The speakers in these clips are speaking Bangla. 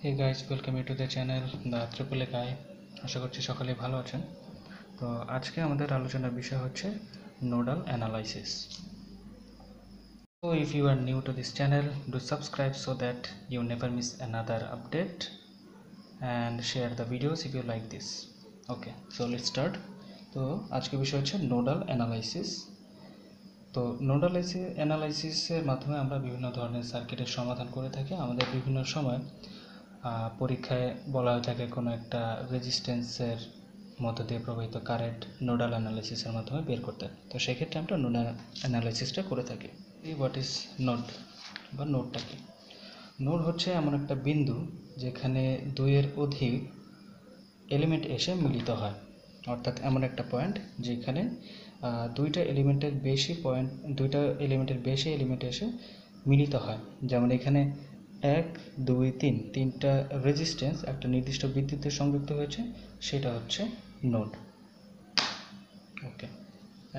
Hey guys, welcome you to the channel The Triple Guy. আশা করছি সকলে ভালো আছেন। তো আজকে আমাদের আলোচনার বিষয় হচ্ছে nodal analysis. So if you are new to this channel, do subscribe so that you never miss another update and share the videos if you like this. Okay, so let's start. তো আজকে বিষয় হচ্ছে নোডাল অ্যানালাইসিস। তো নোডাল অ্যানালাইসিসের মাধ্যমে আমরা বিভিন্ন ধরনের সার্কিটের সমাধান করে থাকি। আমাদের বিভিন্ন সময় পরীক্ষায় বলা হয়ে থাকে কোনো একটা রেজিস্ট্যান্সের মধ্য দিয়ে প্রবাহিত কারেন্ট নোডাল অ্যানালাইসিসের মাধ্যমে বের করতে। তো সেক্ষেত্রে আমরা নোডাল অ্যানালাইসিসটা করে থাকি। হোয়াট ইজ নোড বা নোডটা কি? নোড হচ্ছে এমন একটা বিন্দু যেখানে দুইয়ের অধিক এলিমেন্ট এসে মিলিত হয়, অর্থাৎ এমন একটা পয়েন্ট যেখানে দুইটা এলিমেন্টের বেশি এলিমেন্ট এসে মিলিত হয়। যেমন এখানে 1, 2, 3 তিনটা রেজিস্ট্যান্স একটা নির্দিষ্ট বিদ্যুতে সংযুক্ত হয়েছে, সেটা হচ্ছে নোড। ওকে,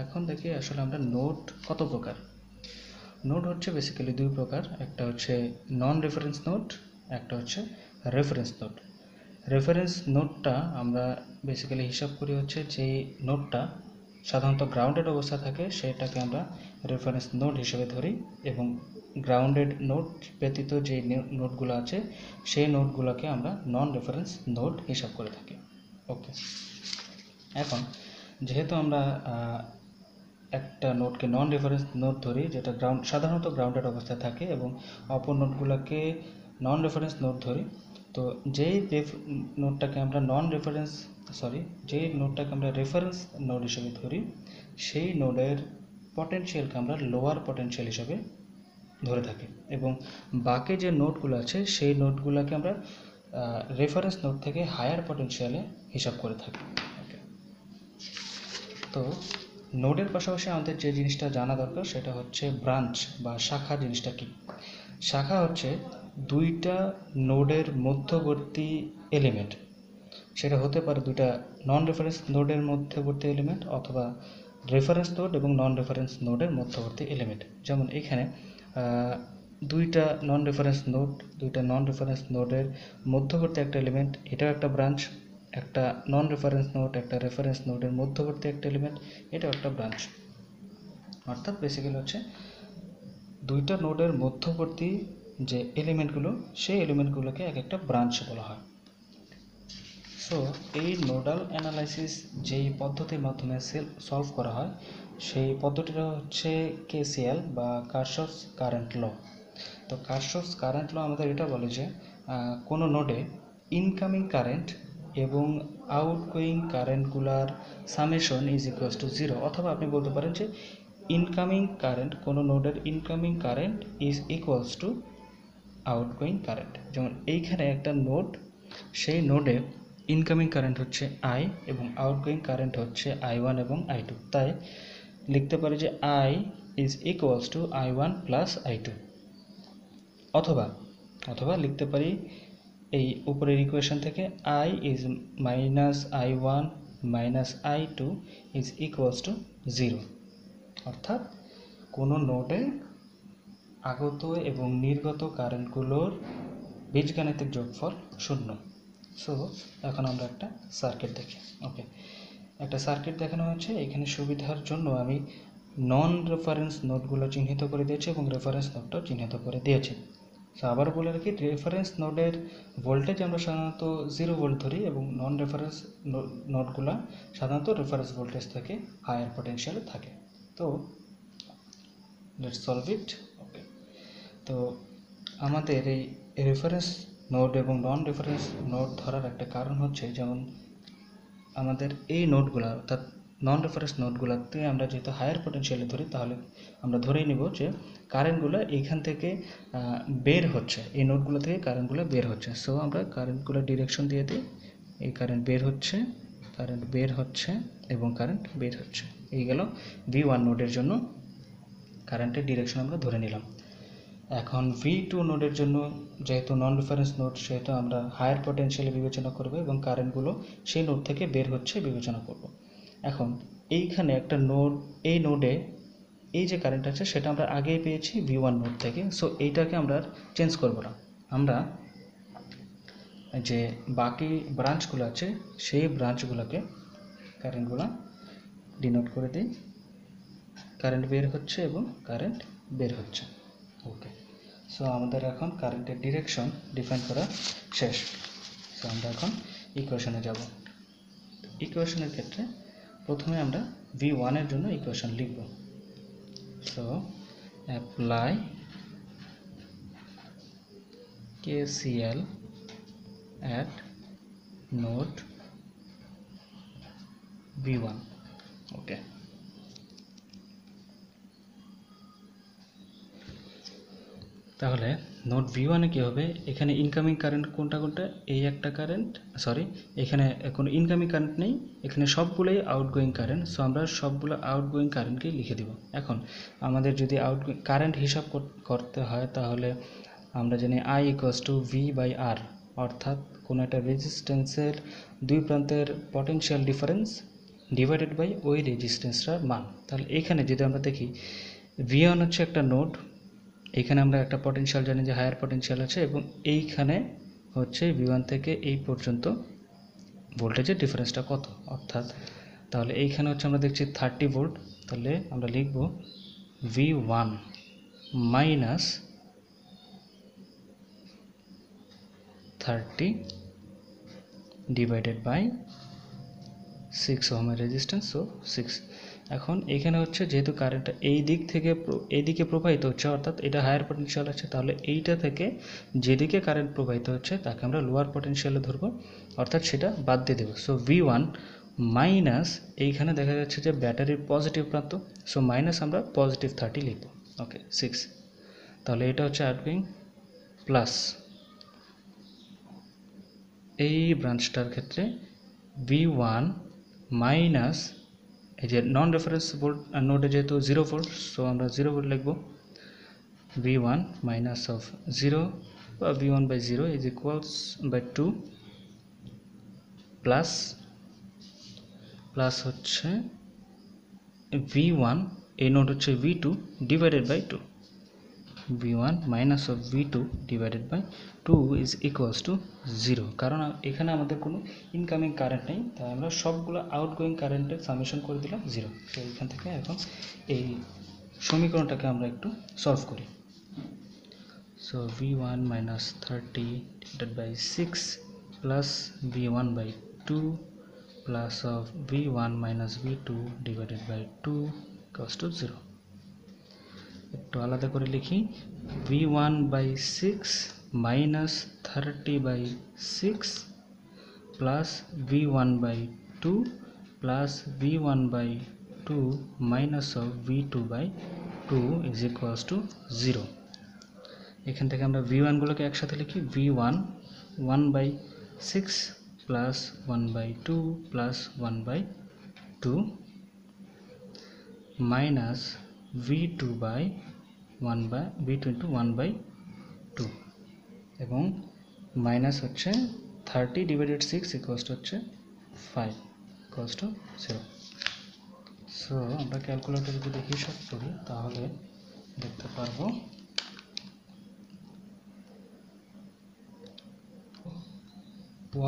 এখন দেখি আসলে আমরা নোড কত প্রকার। নোড হচ্ছে বেসিক্যালি দুই প্রকার, একটা হচ্ছে নন রেফারেন্স নোড, একটা হচ্ছে রেফারেন্স নোড। রেফারেন্স নোডটা আমরা বেসিক্যালি হিসাব করি হচ্ছে যেই নোডটা সাধারণত গ্রাউন্ডেড অবস্থা থাকে সেটাকে আমরা রেফারেন্স নোড হিসেবে ধরি, এবং গ্রাউন্ডেড নোড ব্যতীত যে নোডগুলো আছে সেই নোডগুলোকে আমরা নন রেফারেন্স নোড হিসাব করে থাকি। ওকে, এখন যেহেতু আমরা একটা নোডকে নন রেফারেন্স নোড ধরি যেটা সাধারণত গ্রাউন্ডেড অবস্থায় থাকে, এবং অপর নোডগুলোকে নন রেফারেন্স নোড ধরি, তো যেই নোডটাকে আমরা রেফারেন্স নোড হিসেবে ধরি সেই নোডের পটেনশিয়ালকে আমরা লোয়ার পটেনশিয়াল হিসেবে ধরে থাকি, এবং বাকি যে নোডগুলো আছে সেই নোডগুলোকে আমরা রেফারেন্স নোড থেকে হায়ার পটেনশিয়ালে হিসাব করে থাকি। ওকে, তো নোডের পাশাপাশি আমাদের যে জিনিসটা জানা দরকার সেটা হচ্ছে ব্রাঞ্চ বা শাখা। জিনিসটা কি? শাখা হচ্ছে দুইটা নোডের মধ্যবর্তী এলিমেন্ট, সেটা হতে পারে দুইটা নন রেফারেন্স নোডের মধ্যবর্তী এলিমেন্ট অথবা রেফারেন্স নোড এবং নন রেফারেন্স নোডের মধ্যবর্তী এলিমেন্ট। যেমন এখানে দুইটা নন রেফারেন্স নোডের মধ্যবর্তী একটা এলিমেন্ট, এটাও একটা ব্রাঞ্চ। একটা নন রেফারেন্স নোড একটা রেফারেন্স নোডের মধ্যবর্তী একটা এলিমেন্ট, এটাও একটা ব্রাঞ্চ। অর্থাৎ বেসিক্যালি হচ্ছে দুইটা নোডের মধ্যবর্তী যে এলিমেন্টগুলো সেই এলিমেন্টগুলোকে এক একটা ব্রাঞ্চ বলা হয়। সো এই নোডাল অ্যানালাইসিস যেই পদ্ধতির মাধ্যমে সলভ করা হয় সেই পদ্ধতিটা হচ্ছে কেসিএল বা কারশফস কারেন্ট ল। তো কারশফস কারেন্ট ল আমাদের এটা বলে যে কোনো নোডে ইনকামিং কারেন্ট এবং আউটগোয়িং কারেন্টগুলার সামেশন ইজ ইকুয়ালস টু 0, অথবা আপনি বলতে পারেন যে কোনো নোডের incoming current is equals to outgoing current. যেমন এইখানে একটা নোড, সেই নোডে ইনকামিং কারেন্ট হচ্ছে I এবং আউটগোয়িং কারেন্ট হচ্ছে I1 এবং I2, তাই লিখতে পারি যে I is equals to I1 plus I2, অথবা লিখতে পারি এই উপরের ইকুয়েশন থেকে I is minus I1 minus I2 is equals to 0, অর্থাৎ কোনো নোডে আগত এবং নির্গত কারেন্টগুলোর বীজগাণিতিক যোগফল 0। সো এখন আমরা একটা সার্কিট দেখি। ওকে, একটা সার্কিট দেখানো হচ্ছে। এখানে সুবিধার জন্য আমি নন রেফারেন্স নোডগুলো চিহ্নিত করে দিয়েছি এবং রেফারেন্স নোডটাও চিহ্নিত করে দিয়েছি। সো আবার বলে রাখি, রেফারেন্স নোডের ভোল্টেজ আমরা সাধারণত 0 ভোল্ট ধরি, এবং নন রেফারেন্স নোডগুলো সাধারণত রেফারেন্স ভোল্টেজ থেকে হায়ার পটেনশিয়ালে থাকে। তো লেটস সলভ ইট। ওকে, তো আমাদের এই রেফারেন্স নোড এবং নন রেফারেন্স নোড ধরার একটা কারণ হচ্ছে, যেমন আমাদের এই নোডগুলো অর্থাৎ নন রেফারেন্স নোডগুলোতে আমরা যেহেতু হায়ার পটেনশিয়ালে ধরি, তাহলে আমরা ধরেই নিব যে কারেন্টগুলো এইখান থেকে বের হচ্ছে, এই নোডগুলো থেকে কারেন্টগুলো বের হচ্ছে। সো আমরা কারেন্টগুলো ডিরেকশন দিয়ে দিই, এই কারেন্ট বের হচ্ছে এবং কারেন্ট বের হচ্ছে। এই গেল V1 নোডের জন্য কারেন্টের ডিরেকশন আমরা ধরে নিলাম। এখন V2 নোডের জন্য যেহেতু নন রেফারেন্স নোড, সেহেতু আমরা হায়ার পটেনশিয়ালে বিবেচনা করব এবং কারেন্টগুলো সেই নোড থেকে বের হচ্ছে বিবেচনা করব। এখন এইখানে একটা নোড, এই নোডে এই যে কারেন্ট আছে সেটা আমরা আগেই পেয়েছি V1 নোড থেকে। সো এইটাকে আমরা আর চেঞ্জ করব না, আমরা যে বাকি ব্রাঞ্চগুলো আছে সেই ব্রাঞ্চগুলোকে কারেন্টগুলো ডিনোট করে দিই, কারেন্ট বের হচ্ছে এবং কারেন্ট বের হচ্ছে। ওকে, সো আমাদের এখন কারেন্টের ডিরেকশন ডিফাইন করা শেষ। সো আমরা এখন ইকুয়েশনে যাব। ইকুয়েশনের ক্ষেত্রে প্রথমে আমরা V1 এর জন্য ইকুয়েশন লিখব। So apply KCL at node V1। ওকে, তাহলে নোড V1 এ কী হবে, এখানে ইনকামিং কারেন্ট কোনটা কোনটা, এই একটা কারেন্ট, সরি এখানে কোনো ইনকামিং কারেন্ট নেই, এখানে সবগুলোই আউটগোয়িং কারেন্ট। সো আমরা সবগুলো আউটগোয়িং কারেন্টকে লিখে দিব। এখন আমাদের যদি আউটগোয়িং কারেন্ট হিসাব করতে হয় তাহলে আমরা জানি I = V/R, অর্থাৎ কোনো একটা রেজিস্ট্যান্সের দুই প্রান্তের পটেনশিয়াল ডিফারেন্স ডিভাইডেড বাই ওই রেজিস্ট্যান্সটার মান। তাহলে এখানে যদি আমরা দেখি V1 হচ্ছে একটা নোড, এখানে আমরা একটা পটেনশিয়াল জানি যে হায়ার পটেনশিয়াল আছে, এবং এইখানে হচ্ছে V1 থেকে এই পর্যন্ত ভোল্টেজের ডিফারেন্সটা কত, অর্থাৎ তাহলে এইখানে হচ্ছে আমরা দেখছি 30 ভোল্ট। তাহলে আমরা লিখব V1 মাইনাস 30 ডিভাইডেড বাই 6 ওহমের রেজিস্ট্যান্স, সো 6। এখন এখানে হচ্ছে যেহেতু কারেন্টটা এই দিক থেকে এইদিকে প্রবাহিত হচ্ছে, অর্থাৎ এটা হায়ার পটেনশিয়াল আছে, তাহলে এইটা থেকে যেদিকে কারেন্ট প্রবাহিত হচ্ছে তাকে আমরা লোয়ার পটেনশিয়ালে ধরবো, অর্থাৎ সেটা বাদ দিয়ে দেবো। সো V1 মাইনাস, এইখানে দেখা যাচ্ছে যে ব্যাটারির পজিটিভ প্রান্ত, সো মাইনাস আমরা পজিটিভ 30 লিখব। ওকে, 6। তাহলে এটা হচ্ছে আউটগোয়িং, প্লাস এই ব্রাঞ্চটার ক্ষেত্রে V1 মাইনাস এই যে নন রেফারেন্স ভোল্ট নোডে যেহেতু 0 ভোল্ট, সো আমরা 0 ভোল্ট লিখব। V1 মাইনাস অফ 0 বা V1/0 is equals by 2 plus plus হচ্ছে V1, এই নোড হচ্ছে V2 divided by 2। V1 minus of V2 divided by 2 is equals to 0। কারণ এখানে আমাদের কোনো ইনকামিং কারেন্ট নেই, তাই আমরা সবগুলো আউটগোয়িং কারেন্টের সামেশন করে দিলাম 0। তো এইখান থেকে এখন এই সমীকরণটাকে আমরা একটু সলভ করি। So V1 minus 30 divided by 6 plus V1/2 plus of V1 minus V2 divided by 2 equals to 0। একটু আলাদা করে লিখি, V1/6 minus 30/6 plus V1/2 plus V1/2 minus of V2/2 is equals to 0। এখান থেকে আমরা V1গুলোকে একসাথে লিখি, V1 1/6 plus 1/2 plus 1/2 minus V2 into 1/2 এবং মাইনাস হচ্ছে 30 ডিভাইডেড 6 ইকুয়ালস টু হচ্ছে 5 ইকুয়ালস টু 0। সো আমরা ক্যালকুলেটরে যদি হিসাব করি তাহলে দেখতে পারবো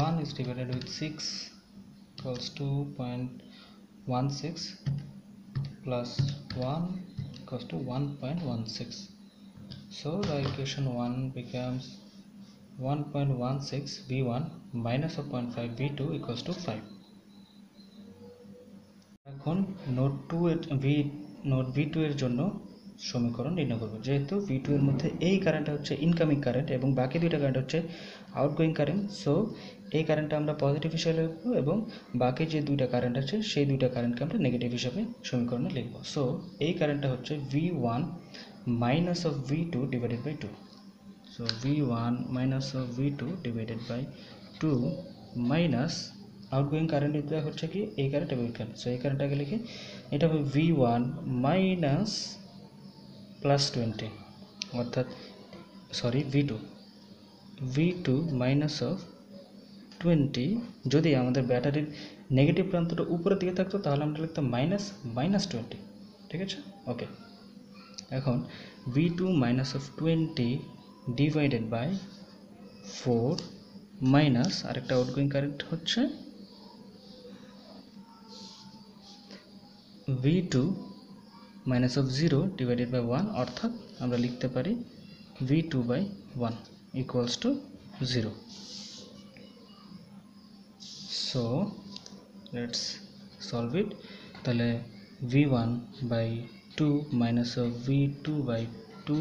1 is divided with 6 equals to 0.16 plus 1 equals to 1.16. So the equation 1 becomes 1.16 V1 minus of 0.5 V2 equals to 5. এখন নোড V2 এর জন্য সমীকরণ নির্ণয় করব। যেহেতু V2 এর মধ্যে এই কারেন্টটা হচ্ছে ইনকামিং কারেন্ট এবং বাকি দুইটা কারেন্ট হচ্ছে আউটগোয়িং কারেন্ট, সো এই কারেন্টটা আমরা পজিটিভ হিসাবে লিখব এবং বাকি যে দুইটা কারেন্ট আছে সেই দুইটা কারেন্টকে আমরা নেগেটিভ হিসাবে সমীকরণে লিখব। সো এই কারেন্টটা হচ্ছে V1 minus of V2 divided by 2। So V1 minus of V2 divided by 2 minus outgoing current এটা হচ্ছে কি এই কারেন্ট এবং এই কারেন্ট, সো এই কারেন্টটাকে লিখে এটা হবে V1 মাইনাস প্লাস 20, অর্থাৎ সরি V2 মাইনাস অফ 20। যদি আমাদের ব্যাটারির নেগেটিভ প্রান্তটা উপরের দিকে থাকতো তাহলে আমরা লিখতাম -20, ঠিক আছে। ওকে, এখন V2 minus of 20 divided by 4 minus আরেকটা আউটগোয়িং কারেন্ট হচ্ছে V2 minus of 0 divided by 1, অর্থাৎ আমরা লিখতে পারি V2 by 1 equals to 0। So let's solve it. তাহলে V1 by 2 minus of V2 by 2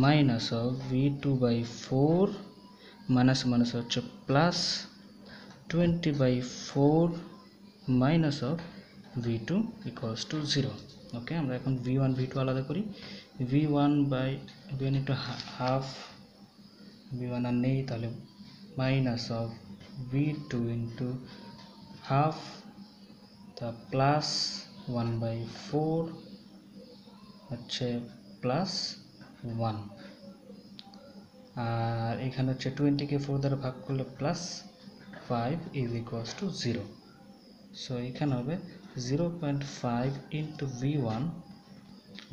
minus of V2 by 4 minus minus হচ্ছে plus 20 by 4 minus of V2 equals to 0। Okay, আমরা এখন V1 V2 আলাদা করি। V1 ইন্টু হাফ, V1 আর নেই, তাহলে minus of V2 into half তা প্লাস 1/4 হচ্ছে প্লাস 1, আর এখানে হচ্ছে 20কে 4 দ্বারা ভাগ করলে plus 5 is equals to 0। So এখানে হবে 0.5 ইন্টু V1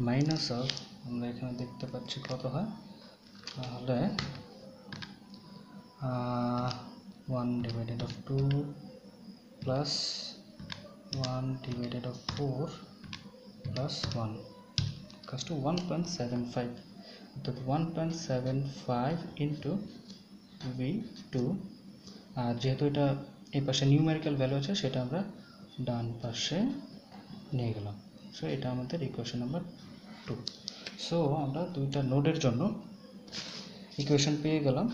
মাইনাস অফ, আমরা এখানে দেখতে পাচ্ছি কত হয়, তাহলে 1 divided of 2 plus 1 divided of 4 plus 1 equals two 1.75, অর্থাৎ 1.75 ইন্টু V2। আর যেহেতু এটা এই পাশে নিউমেরিক্যাল ভ্যালু আছে, সেটা আমরা ডান পাশে নিয়ে গেলাম। সো এটা আমাদের ইকুয়েশন নাম্বার 2। সো আমরা দুইটা নোডের জন্য ইকুয়েশন পেয়ে গেলাম।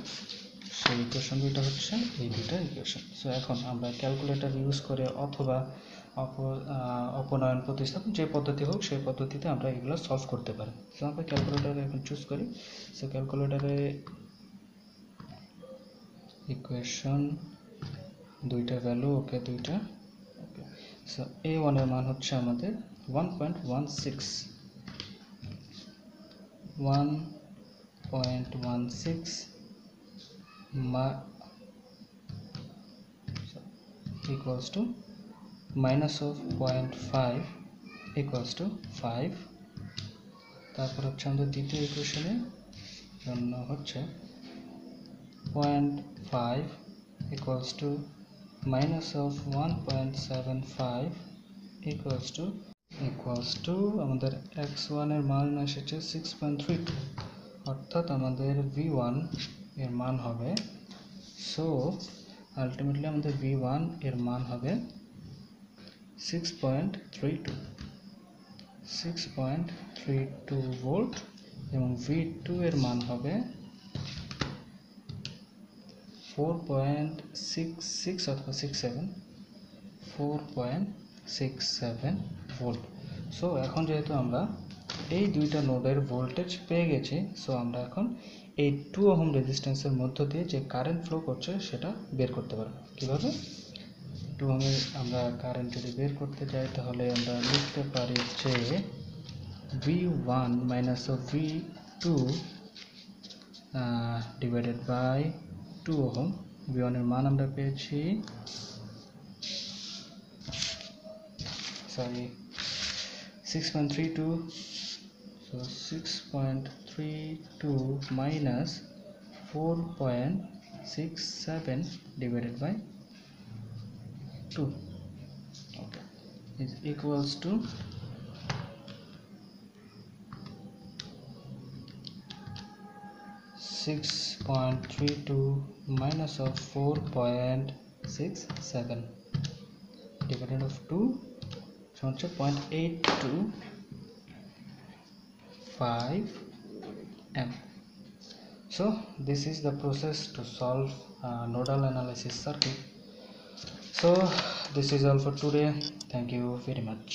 সেই ইকুয়েশন দুইটা হচ্ছে এই দুইটা ইকুয়েশন। সো এখন আমরা ক্যালকুলেটর ইউজ করে অথবা অপনয়ন প্রতিস্থাপন যে পদ্ধতি হোক সেই পদ্ধতিতে আমরা এগুলো সলভ করতে পারি। সো আমরা ক্যালকুলেটরে এখন চুজ করি। সো ক্যালকুলেটরে ইকুয়েশন দুইটা ভ্যালু, ওকে দুইটা, ওকে। সো A1 এর মান হচ্ছে আমাদের 1.16 equals to minus of 0.5 equals to 5। তারপর হচ্ছে আমাদের দ্বিতীয় ইকুয়েশনের জন্য হচ্ছে 0.5 equals to minus of 1.75 equals to আমাদের x1 এর মান এসেছে 6.32, অর্থাৎ আমাদের V1 এর মান হবে, সো আলটিমেটলি আমাদের V1 এর মান হবে 6.32 ভোল্ট এবং V2 এর মান হবে 4.66 অথবা 4.67 ভোল্ট। সো এখন যেহেতু আমরা এই দুইটা নোডের ভোল্টেজ পেয়ে গেছি, সো আমরা এখন এই 2 ওহম রেজিস্ট্যান্সের মধ্য দিয়ে যে কারেন্ট ফ্লো করছে সেটা বের করতে পারবো। কীভাবে? 2 ওহমের আমরা কারেন্ট যদি বের করতে যাই, তাহলে আমরা লিখতে পারি যে V1 minus of V2 divided by 2 ohm. V1 এর মান আমরা পেয়েছি 6.32, so 6.32 minus 4.67 divided by 2, okay, is equals to 6.32 minus of 4.67 divided of 2, so 0.825 m. So this is the process to solve nodal analysis circuit. So this is all for today. Thank you very much.